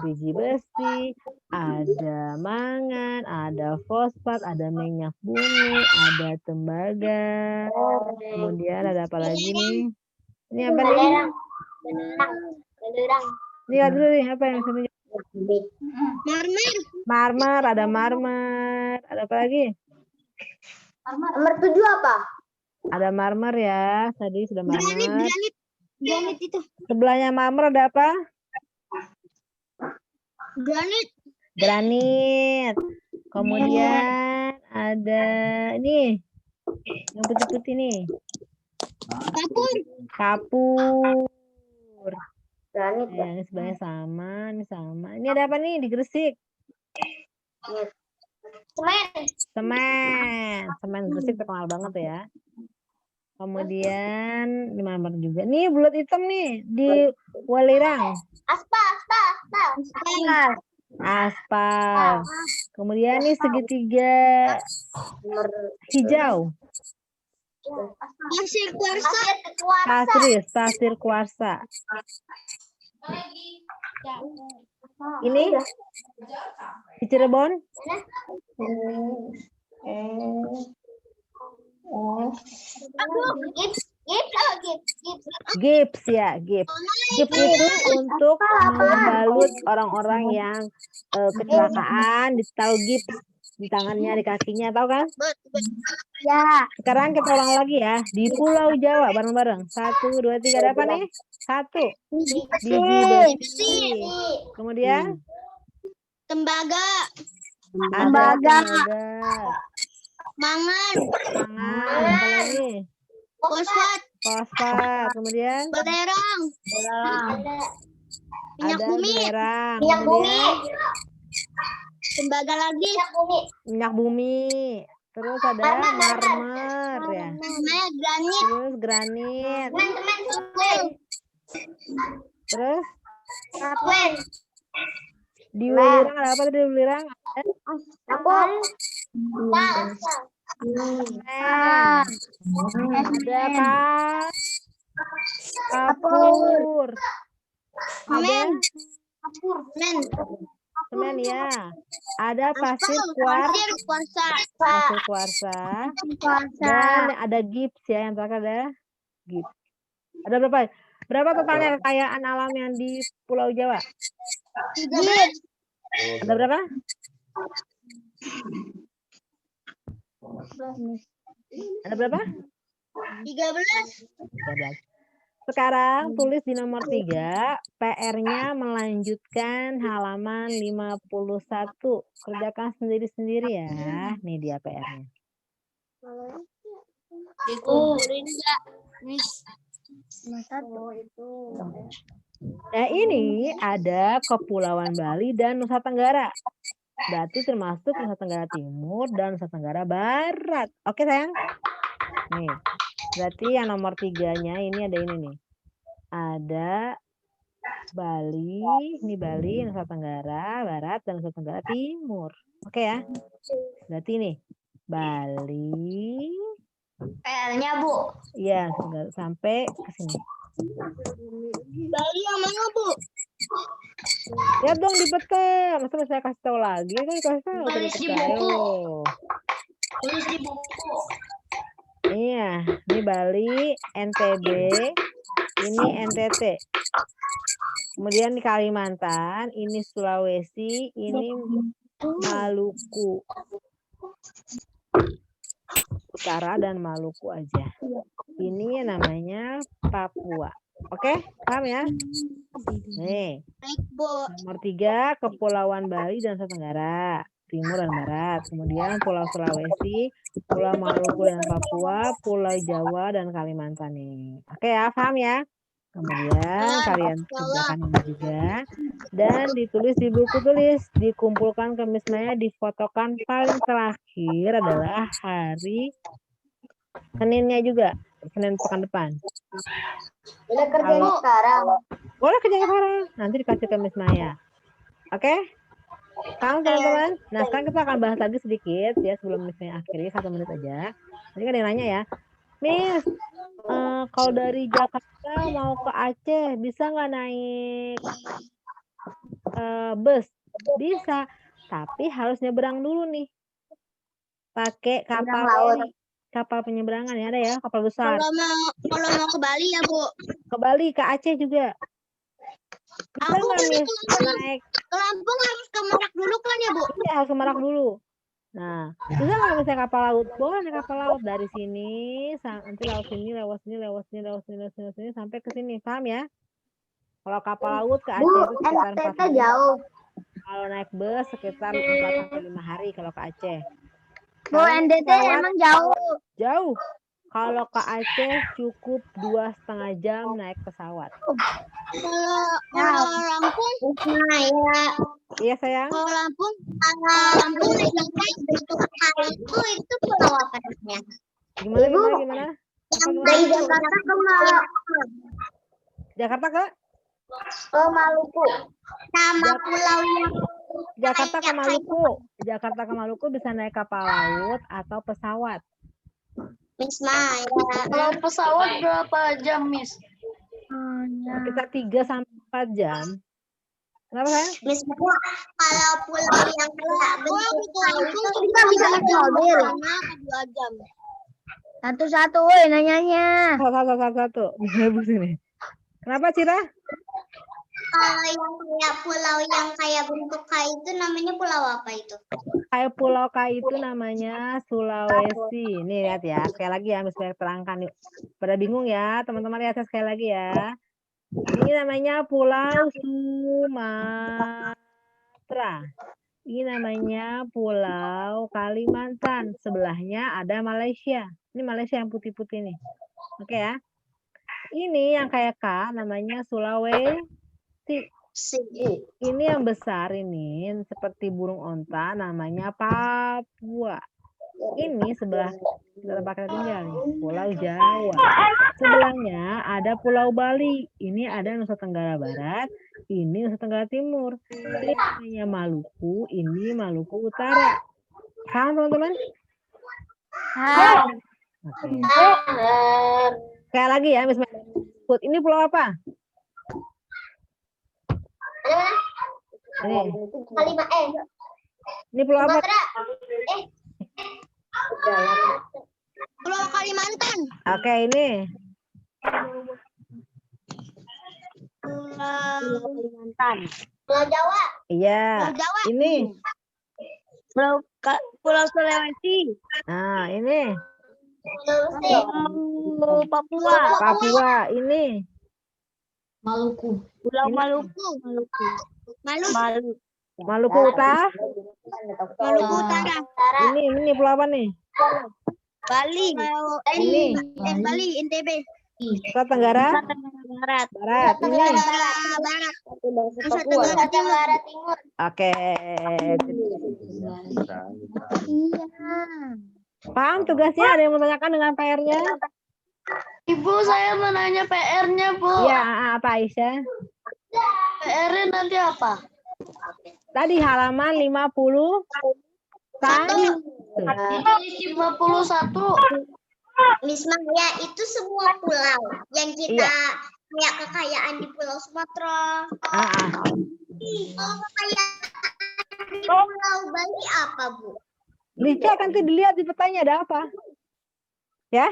biji besi, ada mangan, ada fosfat, ada minyak bumi, ada tembaga. Kemudian ada apa lagi nih? Ini apa nih? Belerang. Lihat dulu nih, apa yang satunya? Marmer. Ada marmer. Ada apa lagi? Nomor 7 apa? Ada marmer ya. Tadi sudah marmer. Granit itu. Sebelahnya marmer ada apa? Granit. Kemudian ada ini yang putih-putih nih. Kapur. Granit. Yang sebelahnya sama, ini sama. Ini ada apa nih di Gresik? Semen Gresik terkenal banget ya. Kemudian di marmer juga. Nih bulat hitam nih di Walirang. Aspal. Kemudian nih segitiga hijau. Pasir kuarsa. Ini di Cirebon. Gips ya, gips. Gips itu untuk membalut orang-orang yang kecelakaan, ditaruh gips di tangannya, di kakinya, tahu kan? Ya. Sekarang kita ulang lagi ya, di Pulau Jawa bareng-bareng. 1, 2, 3, ada apa nih? 1. Biji besi. Kemudian Tembaga. ada tembaga. Mangan. Apa lagi? Fosfat. Fosfat. Kemudian Belerang. Minyak ada bumi. belerang. Minyak bumi. Kemudian Tembaga lagi. minyak bumi. Terus ada marmer ya. Granit. Terus granit. Terus di Welirang ada apa tadi di Welirang? Ada kapur. Ada semen ya. Ada pasir kuarsa. Pasir kuarsa. Dan ada gips ya, yang terakhir ada gips. Ada berapa? Berapa totalnya kekayaan alam yang di Pulau Jawa? 13. Ada berapa? Ada berapa? 13. 13. Sekarang tulis di nomor 3, PR-nya melanjutkan halaman 51. Kerjakan sendiri-sendiri ya. Nih dia PR-nya. Dikumpulin enggak, Miss? Nah, ini ada Kepulauan Bali dan Nusa Tenggara. Berarti termasuk Nusa Tenggara Timur dan Nusa Tenggara Barat. Oke, sayang? Nih. Berarti yang nomor 3-nya ini ada ini nih. Ada Bali, ini Bali, Nusa Tenggara Barat dan Nusa Tenggara Timur. Oke ya? Berarti nih Bali. PR-nya, Bu. Iya, sampai ke sini. Bali yang mana, Bu? Lihat dong di peta. Masa saya kasih tahu lagi? Kan dikasih tahu tadi Tulis di peta. buku. Ayo. Tulis di buku. Iya, ini Bali, NTB, ini NTT. Kemudian di Kalimantan, ini Sulawesi, ini Maluku Utara dan Maluku aja. Ini namanya Papua. Oke, paham ya? Nih, nomor 3 Kepulauan Bali dan Nusa Tenggara, Timur dan Barat. Kemudian Pulau Sulawesi, Pulau Maluku dan Papua, Pulau Jawa dan Kalimantan nih. Oke ya, paham ya? Kemudian kalian kerjakan ini juga. Dan ditulis di buku tulis, dikumpulkan ke Miss Maya, difotokan paling terakhir adalah hari Seninnya juga, Senin pekan depan. Boleh kerjanya sekarang. Boleh kerjanya sekarang, nanti dikasih ke Miss Maya. Oke? Paham teman-teman? Nah sekarang kita akan bahas lagi sedikit ya sebelum Miss Maya akhiri, 1 menit aja. Tadi kan ada yang nanya ya, Miss, kalau dari Jakarta mau ke Aceh bisa nggak naik bus? Bisa, tapi harus nyebrang dulu nih. Pakai kapal feri, kapal penyeberangan ya, ada ya, kapal besar. Kalau mau ke Bali ya, Bu. Ke Bali, ke Aceh juga. Bisa Aku nggak dari Miss naik? ke Lampung harus ke Merak dulu kan ya, Bu? Iya, harus ke Merak dulu. Nah, bisa nggak misalnya kapal laut? Boleh naik kapal laut dari sini, nanti lewat sini, lewat sini, lewat sini, lewat sini, lewat sini, lewat sini sampai ke sini. Paham ya? Kalau kapal laut ke Aceh itu sekitar 4 hari. jauh. Kalau naik bus sekitar 4-5 hari kalau ke Aceh. Bu, NTT emang jauh. Jauh. Kalau ke Aceh cukup 2,5 jam naik pesawat. Kalau Lampung, ya. Iya sayang. Kalau Lampung naik untuk hari itu pulau apa namanya? Gimana? Dari Jakarta ke Maluku. Jakarta ke Maluku. Nama pulaunya. Jakarta ke Maluku. Jakarta ke Maluku bisa naik kapal laut atau pesawat. Miss Maya. Kalau pesawat berapa jam, Miss? Sekitar 3-4 jam. Kenapa sayang? Miss Maya, kalau pulau yang bentuk itu kita bisa naik mobil. 2 jam. Satu-satu, woi nanyanya. Satu. Bagus ini. Kenapa Cira? Kalau yang kayak pulau yang kayak bentuk K itu namanya pulau apa itu? Kayak pulau K itu namanya Sulawesi. Nih lihat ya, sekali lagi ya, bisa terangkan yuk. Pada bingung ya, teman-teman lihat sekali lagi ya. Ini namanya Pulau Sumatera. Ini namanya Pulau Kalimantan. Sebelahnya ada Malaysia. Ini Malaysia yang putih-putih nih. Oke ya. Ini yang kayak K namanya Sulawesi. Ini yang besar ini seperti burung onta namanya Papua. Ini sebelah tempat kita tinggal nih, Pulau Jawa. Sebelahnya ada Pulau Bali. Ini ada Nusa Tenggara Barat. Ini Nusa Tenggara Timur. Ini namanya Maluku. Ini Maluku Utara. Paham teman-teman? Oke. Kayak lagi ya, Miss Maya. Ini pulau apa? Ini pulau apa? Pulau Kalimantan. Oke, ini. Kalimantan. Pulau Jawa. Iya. Pulau Jawa. Ini. Pulau Sulawesi. Nah, ini. Pulau Papua. Papua. Ini. Maluku. Pulau Ini. Maluku. Maluku Utara. Maluku Utara. Ini pulau apa nih? Bali. Ini. Bali, NTB. Nusa Tenggara Barat. Barat. Ini. Barat. Nusa Tenggara Timur. Oke. Iya. Paham tugasnya? Ada yang mau tanyakan dengan PR-nya? Ibu, saya mau nanya PR-nya, Bu. Iya, apa Aisyah? PR-nya nanti apa? Tadi halaman 50. Ini 51. Miss Maya, itu semua pulau yang kita kayak kekayaan di Pulau Sumatera. Kalau kekayaan di Pulau Bali apa, Bu? Lica nanti dilihat di petanya ada apa. Ya?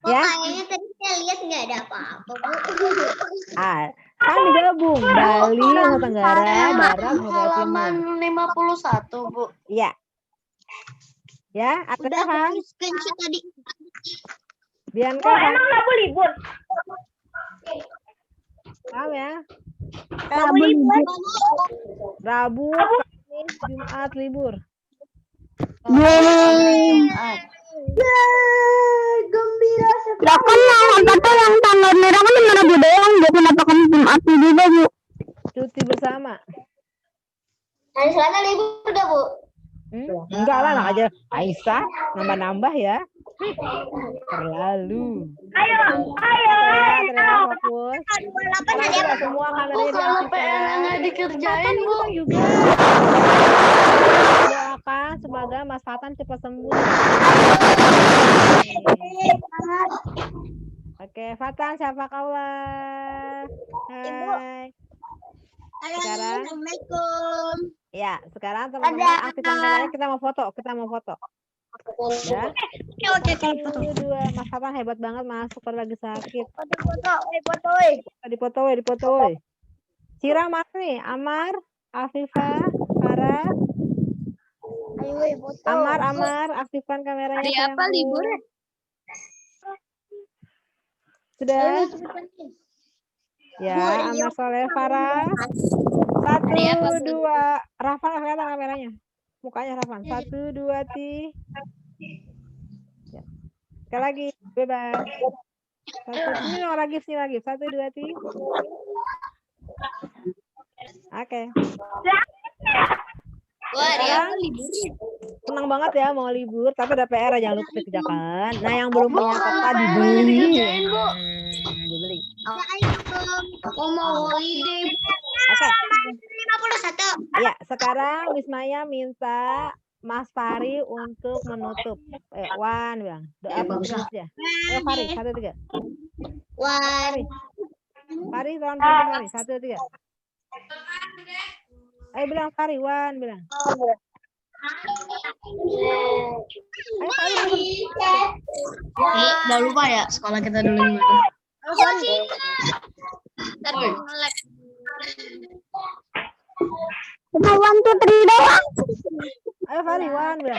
Ya? Kayaknya tadi saya lihat nggak ada apa-apa, Bu. Kan digabung Bali, Nusa Tenggara Barat, Nusa Tenggara Halaman Timur. 51, Bu. Iya. Ya, Udah artinya paham? aku screenshot tadi. Bianca paham? Rabu libur. Paham ya? Rabu libur. Rabu, Kamis, Jumat libur. Gembira sekali. Ya kan yang tanggal merah kan mana Bu doang, Bu kenapa kamu Jumat juga Bu? Cuti bersama. Hari Selasa libur udah, Bu. Enggak lah, anak aja Aisyah nambah-nambah ya. Terlalu. Ayo. Terima fokus. 28 ada apa? Semua Bu, kameranya kalau PR-nya diaktifkan. nggak dikerjain, Bu. Juga. Doakan semoga Mas Fatan cepat sembuh. Oke, Fatan siapa kaulah? Hai. Halo, Sekarang? Assalamualaikum. Ya, sekarang teman-teman aktifkan kameranya, kita mau foto. Ya. Oke, foto. 1, 2, Mas Fatan hebat banget masuk lagi sakit. Foto. Dipoto. Cira mana nih? Amar, Afifah, Farah. Ayo, foto. Amar, aktifkan kameranya. Hari apa sayangku. libur? Sudah? Ya, Amar Soleh, Farah. 1, 2, Rafan kelihatan kameranya. Mukanya Rafan. 1, 2, ti. Ya. Sekali lagi, bebas. Sini lagi. 1, 2, ti. Oke. Wah, hari apa libur? Senang banget ya mau libur, tapi ada PR jangan lupa dikerjakan. Nah, yang belum punya peta dibeli. Dikerjain, Bu. Dibeli. Aku mau holiday. Oke. 51. Ya, sekarang Wismaya minta Mas Fari untuk menutup. Wan bilang. Doa bagus ya. Ayo Fari, 1, 3. Wan. Fari, tolong tutup Fari. 1, 3. Ayo bilang Fari, Wan bilang. Ayo Fari. Jangan lupa ya, sekolah kita dulu gimana. Cuma 1, 2, 3 doang. Ayo Fari, Wan bilang.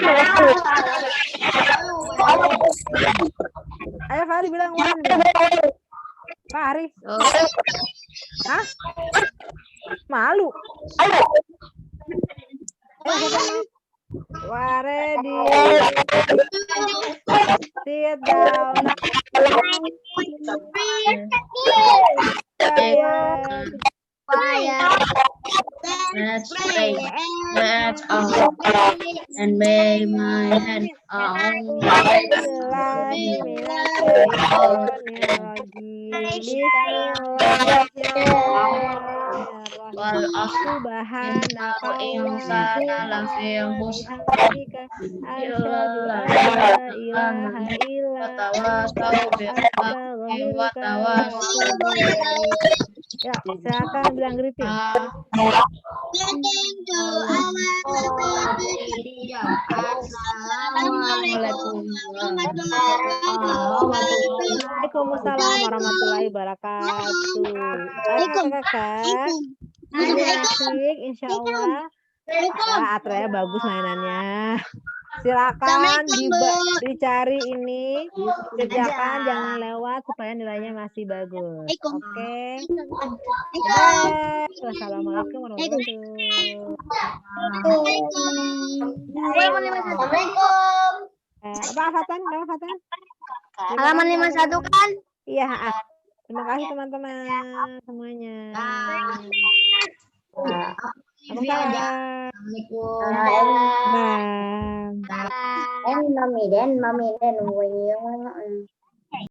Ayo Fari bilang Wan bilang. Fari. Hah? Malu. Ayo, siapa lagi? We're ready. Sit down. Quiet. Let's pray. Let's all and lay my hand on Ya, silakan bilang greeting. Waalaikumsalam warahmatullahi wabarakatuh. Kakak. Asik, insya Allah. Atranya bagus mainannya. Silakan dicari ini, kerjakan, jangan lewat supaya nilainya masih bagus. Oke. Wassalamualaikum warahmatullahi wabarakatuh. Apa Fatan? Halaman 51 kan? Iya. Terima kasih teman-teman semuanya. Assalamualaikum. Mami, den,